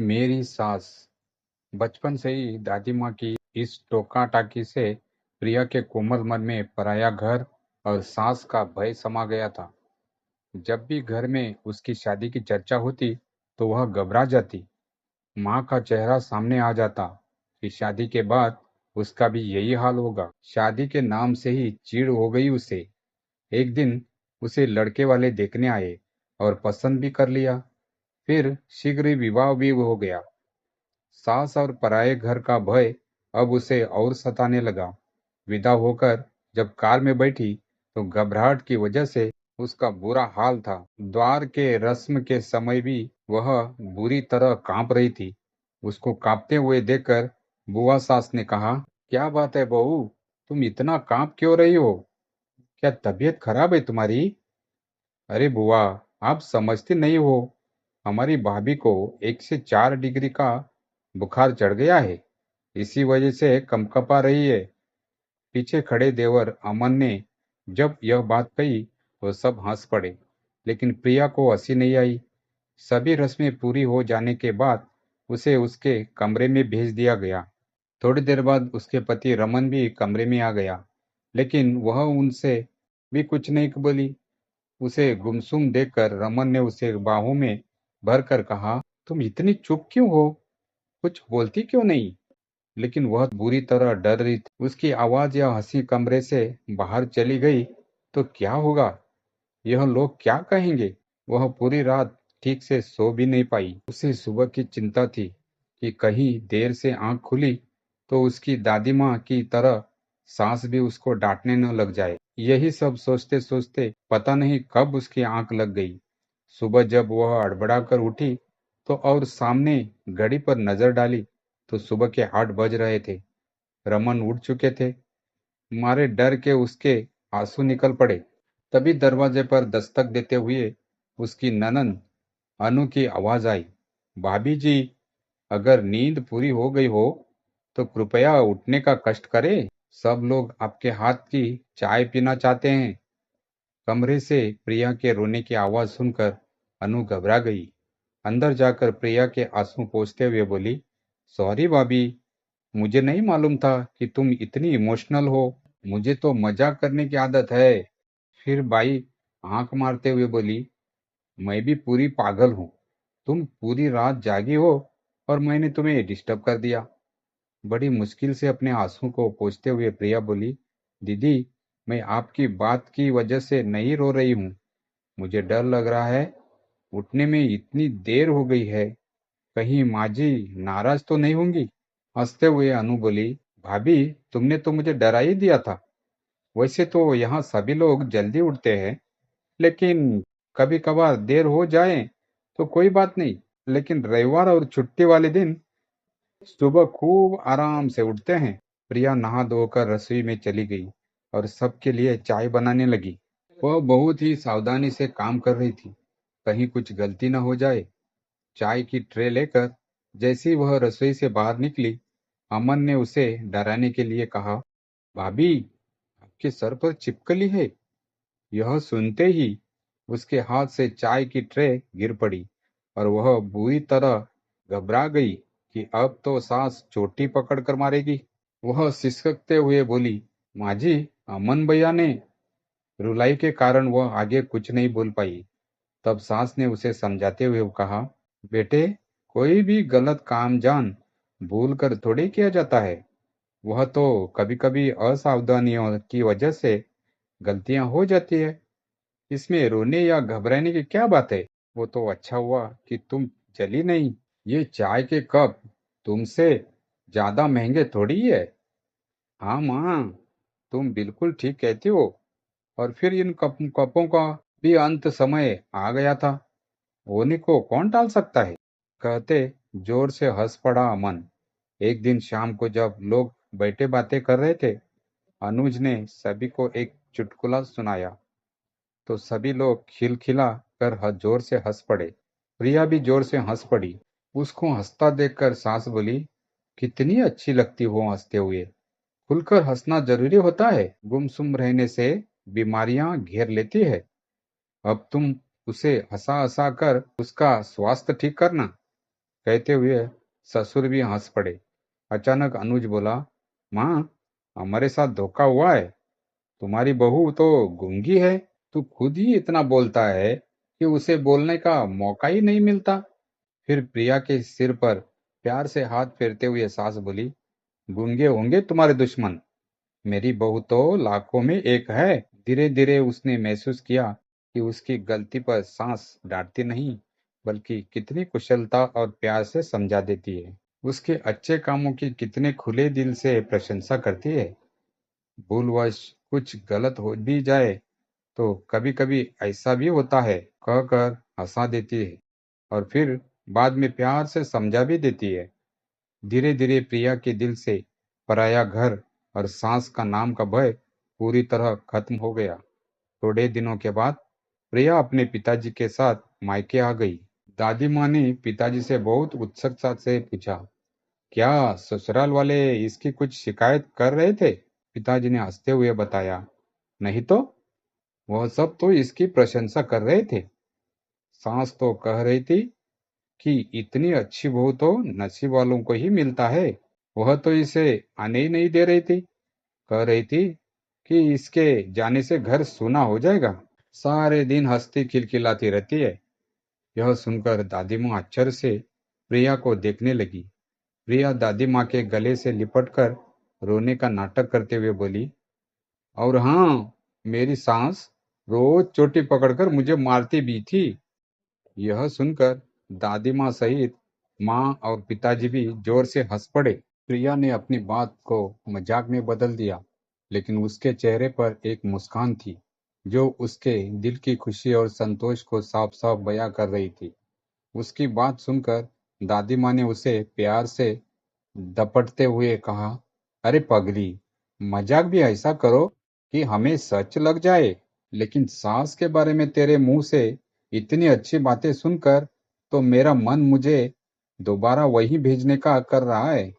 मेरी सास बचपन से ही दादी माँ की इस टोका टाकी से प्रिया के कोमल मन में पराया घर और सास का भय समा गया था। जब भी घर में उसकी शादी की चर्चा होती तो वह घबरा जाती। माँ का चेहरा सामने आ जाता कि शादी के बाद उसका भी यही हाल होगा। शादी के नाम से ही चिढ़ हो गई उसे। एक दिन उसे लड़के वाले देखने आए और पसंद भी कर लिया। फिर शीघ्र ही विवाह भी हो गया। सास और पराये घर का भय अब उसे और सताने लगा। विदा होकर जब कार में बैठी तो घबराहट की वजह से उसका बुरा हाल था। द्वार के रस्म के समय भी वह बुरी तरह कांप रही थी। उसको कांपते हुए देखकर बुआ सास ने कहा, क्या बात है बहू, तुम इतना कांप क्यों रही हो? क्या तबीयत खराब है तुम्हारी? अरे बुआ, आप समझती नहीं हो, हमारी भाभी को 1 से 4 डिग्री का बुखार चढ़ गया है। इसी वजह से कंपकपा रही है। पीछे खड़े देवर अमन ने जब यह बात कही तो सब हंस पड़े, लेकिन प्रिया को हंसी नहीं आई। सभी रस्में पूरी हो जाने के बाद उसे उसके कमरे में भेज दिया गया। थोड़ी देर बाद उसके पति रमन भी कमरे में आ गया, लेकिन वह उनसे भी कुछ नहीं बोली। उसे गुमसुम देखकर रमन ने उसे बाहों में भरकर कहा, तुम इतनी चुप क्यों हो? कुछ बोलती क्यों नहीं? लेकिन वह बुरी तरह डर रही थी। उसकी आवाज या हंसी कमरे से बाहर चली गई तो क्या होगा? यह लोग क्या कहेंगे? वह पूरी रात ठीक से सो भी नहीं पाई। उसे सुबह की चिंता थी कि कहीं देर से आंख खुली तो उसकी दादी माँ की तरह सास भी उसको डांटने न लग जाए। यही सब सोचते सोचते पता नहीं कब उसकी आंख लग गई। सुबह जब वह अड़बड़ा उठी तो और सामने घड़ी पर नजर डाली तो सुबह के 8 बज रहे थे। रमन उठ चुके थे। मारे डर के उसके आंसू निकल पड़े। तभी दरवाजे पर दस्तक देते हुए उसकी ननंद अनु की आवाज आई, भाभी जी, अगर नींद पूरी हो गई हो तो कृपया उठने का कष्ट करें। सब लोग आपके हाथ की चाय पीना चाहते हैं। कमरे से प्रिया के रोने की आवाज सुनकर अनु घबरा गई। अंदर जाकर प्रिया के आंसू पोंछते हुए बोली, सॉरी भाभी, मुझे नहीं मालूम था कि तुम इतनी इमोशनल हो। मुझे तो मजाक करने की आदत है। फिर बाई आंख मारते हुए बोली, मैं भी पूरी पागल हूँ। तुम पूरी रात जागी हो और मैंने तुम्हें डिस्टर्ब कर दिया। बड़ी मुश्किल से अपने आंसू को पोंछते हुए प्रिया बोली, दीदी, मैं आपकी बात की वजह से नहीं रो रही हूँ। मुझे डर लग रहा है। उठने में इतनी देर हो गई है, कहीं माँ जी नाराज तो नहीं होंगी? हंसते हुए अनु बोली, भाभी, तुमने तो मुझे डरा ही दिया था। वैसे तो यहाँ सभी लोग जल्दी उठते हैं, लेकिन कभी कभार देर हो जाए तो कोई बात नहीं, लेकिन रविवार और छुट्टी वाले दिन सुबह खूब आराम से उठते हैं। प्रिया नहा धोकर रसोई में चली गई और सबके लिए चाय बनाने लगी। वह बहुत ही सावधानी से काम कर रही थी, कहीं कुछ गलती न हो जाए। चाय की ट्रे लेकर जैसे ही वह रसोई से बाहर निकली, अमन ने उसे डराने के लिए कहा, भाभी, आपके सर पर छिपकली है। यह सुनते ही उसके हाथ से चाय की ट्रे गिर पड़ी और वह बुरी तरह घबरा गई कि अब तो सास चोटी पकड़ कर मारेगी। वह सिसकते हुए बोली, माँ जी, अमन भैया ने। रुलाई के कारण वह आगे कुछ नहीं बोल पाई। तब सास ने उसे समझाते हुए कहा, बेटे, कोई भी गलत काम जान भूल कर थोड़ी किया जाता है। वह तो कभी कभी असावधानियों की वजह से गलतियां हो जाती है। इसमें रोने या घबराने की क्या बात है? वो तो अच्छा हुआ कि तुम चली नहीं। ये चाय के कप तुमसे ज्यादा महंगे थोड़ी है। हाँ माँ, तुम बिल्कुल ठीक कहती हो। और फिर इन कपों का भी अंत समय आ गया था। होने को कौन टाल सकता है? कहते जोर से हंस पड़ा अमन। एक दिन शाम को जब लोग बैठे बातें कर रहे थे, अनुज ने सभी को एक चुटकुला सुनाया तो सभी लोग खिलखिला कर जोर से हंस पड़े। प्रिया भी जोर से हंस पड़ी। उसको हंसता देखकर सास बोली, कितनी अच्छी लगती हो हंसते हुए। खुलकर हंसना जरूरी होता है, गुमसुम रहने से बीमारियां घेर लेती है। अब तुम उसे हंसा हंसा कर उसका स्वास्थ्य ठीक करना। कहते हुए ससुर भी हंस पड़े। अचानक अनुज बोला, माँ, हमारे साथ धोखा हुआ है। तुम्हारी बहू तो गूंगी है। तू खुद ही इतना बोलता है कि उसे बोलने का मौका ही नहीं मिलता। फिर प्रिया के सिर पर प्यार से हाथ फेरते हुए सास बोली, गूंगे होंगे तुम्हारे दुश्मन, मेरी बहू तो लाखों में एक है। धीरे धीरे उसने महसूस किया कि उसकी गलती पर सास डांटती नहीं, बल्कि कितनी कुशलता और प्यार से समझा देती है। उसके अच्छे कामों की कितने खुले दिल से प्रशंसा करती है। भूलवश कुछ गलत हो भी जाए तो कभी कभी ऐसा भी होता है कहकर हंसा देती है और फिर बाद में प्यार से समझा भी देती है। धीरे धीरे प्रिया के दिल से पराया घर और सास का नाम का भय पूरी तरह खत्म हो गया। थोड़े दिनों के बाद प्रिया अपने पिताजी के साथ मायके आ गई। दादी माँ ने पिताजी से बहुत उत्सुकता से पूछा, क्या ससुराल वाले इसकी कुछ शिकायत कर रहे थे? पिताजी ने हंसते हुए बताया, नहीं तो, वह सब तो इसकी प्रशंसा कर रहे थे। सास तो कह रही थी कि इतनी अच्छी बहू तो नसीब वालों को ही मिलता है। वह तो इसे आने ही नहीं दे रही थी। कह रही थी कि इसके जाने से घर सूना हो जाएगा। सारे दिन हंसती खिलखिलाती रहती है। यह सुनकर दादी माँ आश्चर्य से प्रिया को देखने लगी। प्रिया दादी माँ के गले से लिपटकर रोने का नाटक करते हुए बोली, और हाँ, मेरी सास रोज चोटी पकड़कर मुझे मारती भी थी। यह सुनकर दादी माँ सहित माँ और पिताजी भी जोर से हंस पड़े। प्रिया ने अपनी बात को मजाक में बदल दिया, लेकिन उसके चेहरे पर एक मुस्कान थी जो उसके दिल की खुशी और संतोष को साफ साफ बयां कर रही थी। उसकी बात सुनकर दादी माँ ने उसे प्यार से दपटते हुए कहा, अरे पगली, मजाक भी ऐसा करो कि हमें सच लग जाए। लेकिन सास के बारे में तेरे मुंह से इतनी अच्छी बातें सुनकर तो मेरा मन मुझे दोबारा वही भेजने का कर रहा है।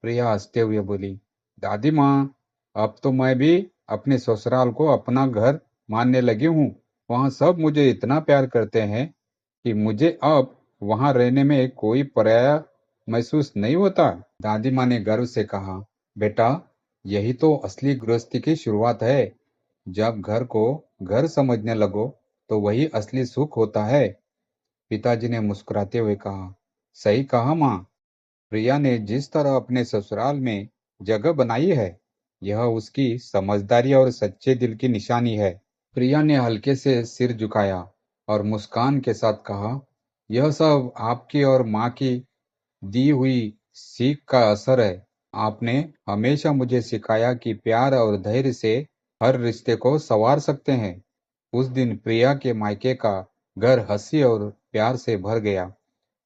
प्रिया हंसते हुए बोली, दादी माँ, अब तो मैं भी अपने ससुराल को अपना घर मानने लगी हूँ। वहाँ सब मुझे इतना प्यार करते हैं कि मुझे अब वहाँ रहने में कोई पराया महसूस नहीं होता। दादी माँ ने गर्व से कहा, बेटा, यही तो असली गृहस्थी की शुरुआत है। जब घर को घर समझने लगो तो वही असली सुख होता है। पिताजी ने मुस्कुराते हुए कहा, सही कहा माँ। प्रिया ने जिस तरह अपने ससुराल में जगह बनाई है, यह उसकी समझदारी और सच्चे दिल की निशानी है। प्रिया ने हल्के से सिर झुकाया और मुस्कान के साथ कहा, यह सब आपकी और माँ की दी हुई सीख का असर है। आपने हमेशा मुझे सिखाया कि प्यार और धैर्य से हर रिश्ते को संवार सकते हैं। उस दिन प्रिया के मायके का घर हंसी और प्यार से भर गया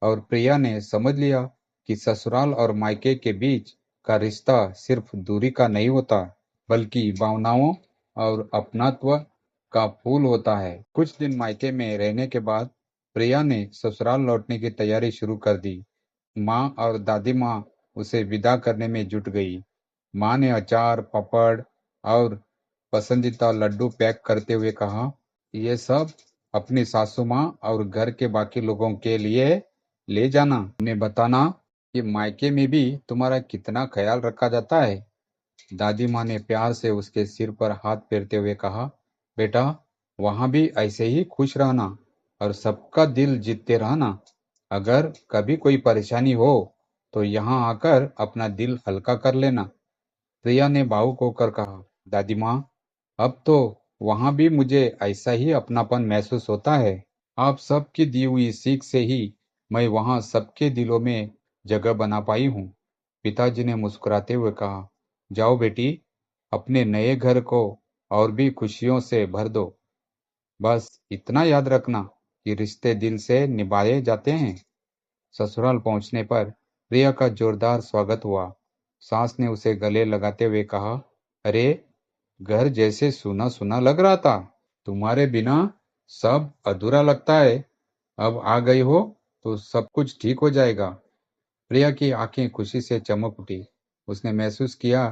और प्रिया ने समझ लिया कि ससुराल और मायके के बीच का रिश्ता सिर्फ दूरी का नहीं होता, बल्कि भावनाओं और अपनात्व का फूल होता है। कुछ दिन मायके में रहने के बाद प्रिया ने ससुराल लौटने की तैयारी शुरू कर दी। माँ और दादी माँ उसे विदा करने में जुट गई। माँ ने अचार, पापड़ और पसंदीदा लड्डू पैक करते हुए कहा, ये सब अपनी सासू माँ और घर के बाकी लोगों के लिए ले जाना। उन्हें बताना कि मायके में भी तुम्हारा कितना ख्याल रखा जाता है। दादी माँ ने प्यार से उसके सिर पर हाथ फेरते हुए कहा, बेटा, वहां भी ऐसे ही खुश रहना और सबका दिल जीतते रहना। अगर कभी कोई परेशानी हो तो यहाँ आकर अपना दिल हल्का कर लेना। प्रिया ने भावुक होकर कहा, दादी माँ, अब तो वहां भी मुझे ऐसा ही अपनापन महसूस होता है। आप सबकी दी हुई सीख से ही मैं वहां सबके दिलों में जगह बना पाई हूँ। पिताजी ने मुस्कुराते हुए कहा, जाओ बेटी, अपने नए घर को और भी खुशियों से भर दो। बस इतना याद रखना कि रिश्ते दिल से निभाए जाते हैं। ससुराल पहुंचने पर प्रिया का जोरदार स्वागत हुआ। सास ने उसे गले लगाते हुए कहा, अरे, घर जैसे सूना सूना लग रहा था। तुम्हारे बिना सब अधूरा लगता है। अब आ गई हो तो सब कुछ ठीक हो जाएगा। प्रिया की आंखें खुशी से चमक उठी। उसने महसूस किया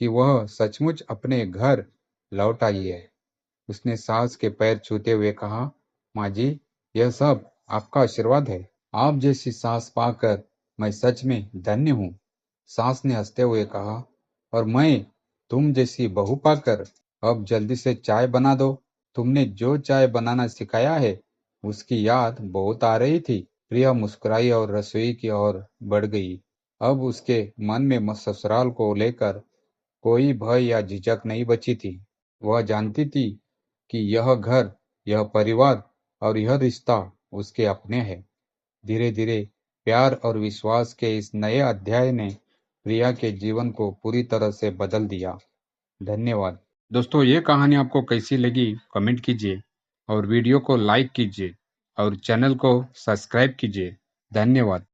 कि वह सचमुच अपने घर लौट आई है। उसने सास के पैर छूते हुए कहा, माँ जी, यह सब आपका आशीर्वाद है। आप जैसी सास पाकर मैं सच में धन्य हूँ। सास ने हंसते हुए कहा, और मैं तुम जैसी बहू पाकर अब जल्दी से चाय बना दो। तुमने जो चाय बनाना सिखाया है उसकी याद बहुत आ रही थी। प्रिया मुस्कुराई और रसोई की ओर बढ़ गई। अब उसके मन में ससुराल को लेकर कोई भय या झिझक नहीं बची थी। वह जानती थी कि यह घर, यह परिवार और यह रिश्ता उसके अपने हैं। धीरे धीरे प्यार और विश्वास के इस नए अध्याय ने प्रिया के जीवन को पूरी तरह से बदल दिया। धन्यवाद। दोस्तों, ये कहानी आपको कैसी लगी कमेंट कीजिए और वीडियो को लाइक कीजिए और चैनल को सब्सक्राइब कीजिए। धन्यवाद।